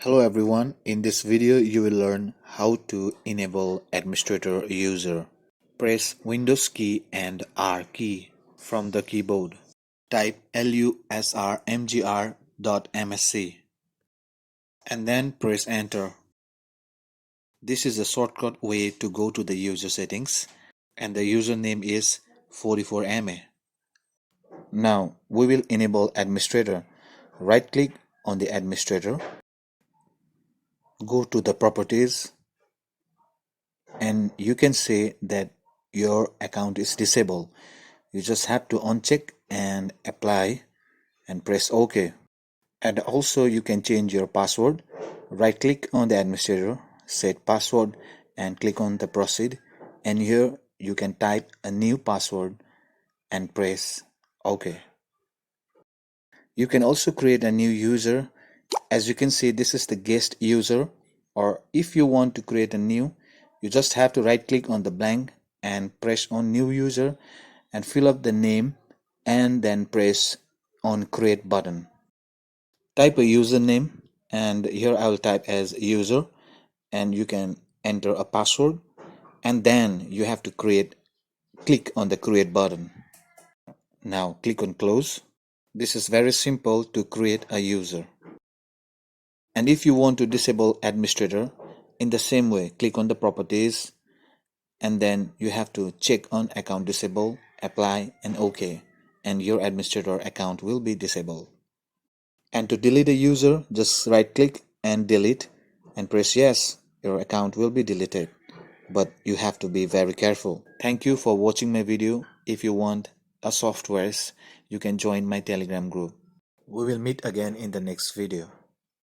Hello everyone, in this video you will learn how to enable administrator user. Press Windows key and R key from the keyboard. Type lusrmgr.msc and then press enter. This is a shortcut way to go to the user settings and the username is 44ma. Now we will enable administrator. Right click on the administrator. Go to the properties and you can say that your account is disabled. You just have to uncheck and apply and press OK. And also you can change your password. Right click on the administrator, set password and click on the proceed, and here you can type a new password and press OK. You can also create a new user. As you can see, this is the guest user, or if you want to create a new, you just have to right click on the blank and press on new user and fill up the name and then press on create button. Type a username and here I will type as user and you can enter a password and then you have to click on the create button. Now click on close. This is very simple to create a user. And if you want to disable administrator, in the same way, click on the properties and then you have to check on account disable, apply and OK, and your administrator account will be disabled. And to delete a user, just right click and delete and press yes, your account will be deleted. But you have to be very careful. Thank you for watching my video. If you want a softwares, you can join my Telegram group. We will meet again in the next video.